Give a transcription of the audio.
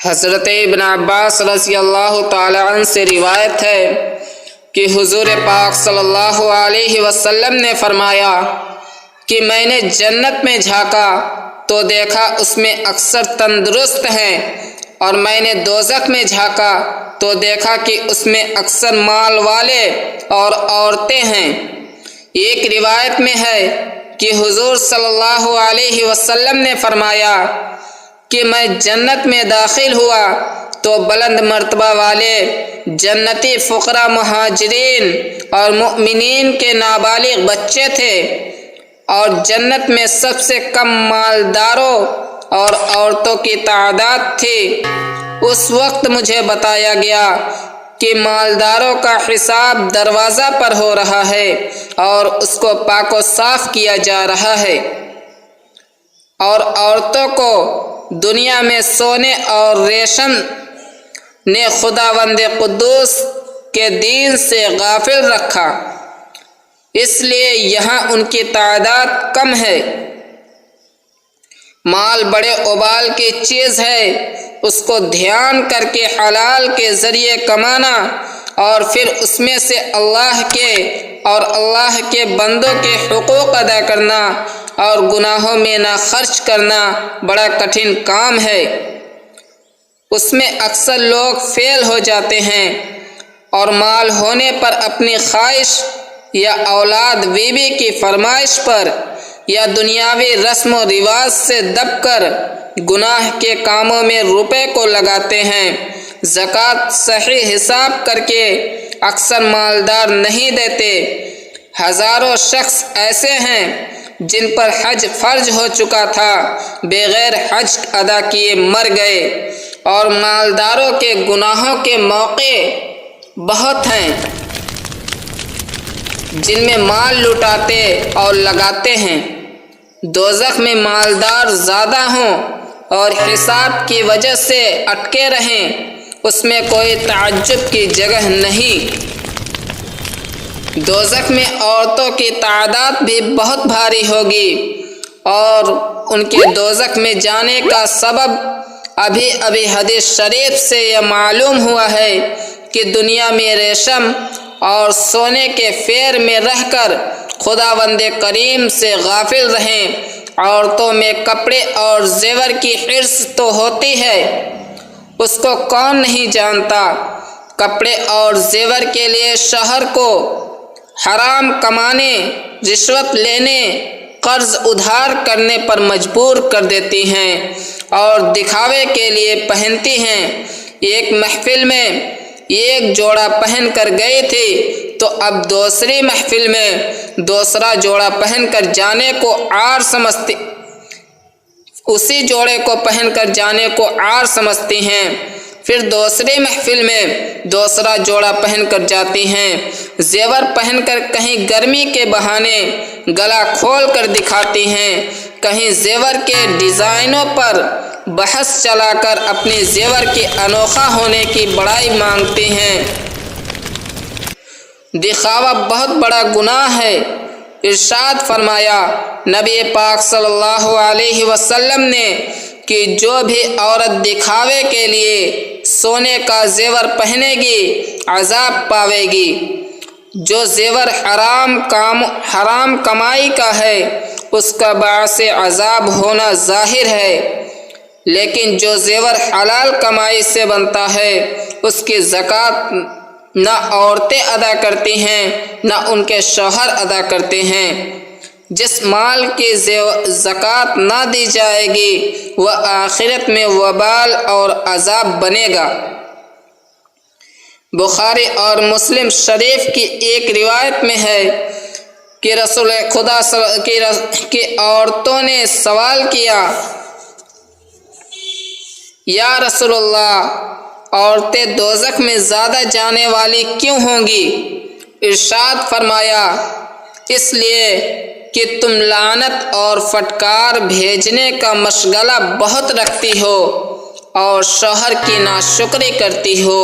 حضرت ابن عباس رضی اللہ تعالی عنہ سے روایت ہے کہ حضور پاک صلی اللہ علیہ وسلم نے فرمایا کہ میں نے جنت میں جھانکا تو دیکھا اس میں اکثر تندرست ہیں، اور میں نے دوزخ میں جھانکا تو دیکھا کہ اس میں اکثر مال والے اور عورتیں ہیں۔ ایک روایت میں ہے کہ حضور صلی اللہ علیہ وسلم نے فرمایا کہ میں جنت میں داخل ہوا تو بلند مرتبہ والے جنتی فقراء مہاجرین اور مؤمنین کے نابالغ بچے تھے، اور جنت میں سب سے کم مالداروں اور عورتوں کی تعداد تھی۔ اس وقت مجھے بتایا گیا کہ مالداروں کا حساب دروازہ پر ہو رہا ہے اور اس کو پاک و صاف کیا جا رہا ہے، اور عورتوں کو دنیا میں سونے اور ریشم نے خداوند قدوس کے دین سے غافل رکھا، اس لیے یہاں ان کی تعداد کم ہے۔ مال بڑے ابال کی چیز ہے، اس کو دھیان کر کے حلال کے ذریعے کمانا اور پھر اس میں سے اللہ کے اور اللہ کے بندوں کے حقوق ادا کرنا اور گناہوں میں نہ خرچ کرنا بڑا کٹھن کام ہے۔ اس میں اکثر لوگ فیل ہو جاتے ہیں اور مال ہونے پر اپنی خواہش یا اولاد بیوی کی فرمائش پر یا دنیاوی رسم و رواج سے دب کر گناہ کے کاموں میں روپے کو لگاتے ہیں۔ زکوٰۃ صحیح حساب کر کے اکثر مالدار نہیں دیتے۔ ہزاروں شخص ایسے ہیں جن پر حج فرض ہو چکا تھا، بغیر حج ادا کیے مر گئے، اور مالداروں کے گناہوں کے موقع بہت ہیں جن میں مال لٹاتے اور لگاتے ہیں۔ دوزخ میں مالدار زیادہ ہوں اور حساب کی وجہ سے اٹکے رہیں، اس میں کوئی تعجب کی جگہ نہیں۔ دوزخ میں عورتوں کی تعداد بھی بہت بھاری ہوگی، اور ان کے دوزخ میں جانے کا سبب ابھی حدیث شریف سے یہ معلوم ہوا ہے کہ دنیا میں ریشم اور سونے کے فیر میں رہ کر خداوند کریم سے غافل رہیں۔ عورتوں میں کپڑے اور زیور کی حرص تو ہوتی ہے، اس کو کون نہیں جانتا۔ کپڑے اور زیور کے لیے شوہر کو حرام کمانے، رشوت لینے، قرض ادھار کرنے پر مجبور کر دیتی ہیں اور دکھاوے کے لیے پہنتی ہیں۔ ایک محفل میں ایک جوڑا پہن کر گئی تھی تو اب دوسری محفل میں دوسرا جوڑا پہن کر جانے کو عار سمجھتی، اسی جوڑے کو پہن کر جانے کو عار سمجھتی ہیں۔ پھر دوسری محفل میں دوسرا جوڑا پہن کر جاتی ہیں۔ زیور پہن کر کہیں گرمی کے بہانے گلا کھول کر دکھاتی ہیں، کہیں زیور کے ڈیزائنوں پر بحث چلا کر اپنے زیور کے انوکھا ہونے کی بڑائی مانگتی ہیں۔ دکھاوا بہت بڑا گناہ ہے۔ ارشاد فرمایا نبی پاک صلی اللہ علیہ وسلم نے کہ جو بھی عورت دکھاوے کے لیے سونے کا زیور پہنے گی عذاب پاوے گی۔ جو زیور حرام کمائی کا ہے اس کا باعث عذاب ہونا ظاہر ہے، لیکن جو زیور حلال کمائی سے بنتا ہے اس کی زکوٰۃ نہ عورتیں ادا کرتی ہیں نہ ان کے شوہر ادا کرتے ہیں۔ جس مال کی زکوٰۃ نہ دی جائے گی وہ آخرت میں وبال اور عذاب بنے گا۔ بخاری اور مسلم شریف کی ایک روایت میں ہے کہ رسول خدا کی عورتوں نے سوال کیا، یا رسول اللہ، عورتیں دوزخ میں زیادہ جانے والی کیوں ہوں گی؟ ارشاد فرمایا، اس لیے کہ تم لعنت اور فٹکار بھیجنے کا مشغلہ بہت رکھتی ہو اور شوہر کی ناشکری کرتی ہو۔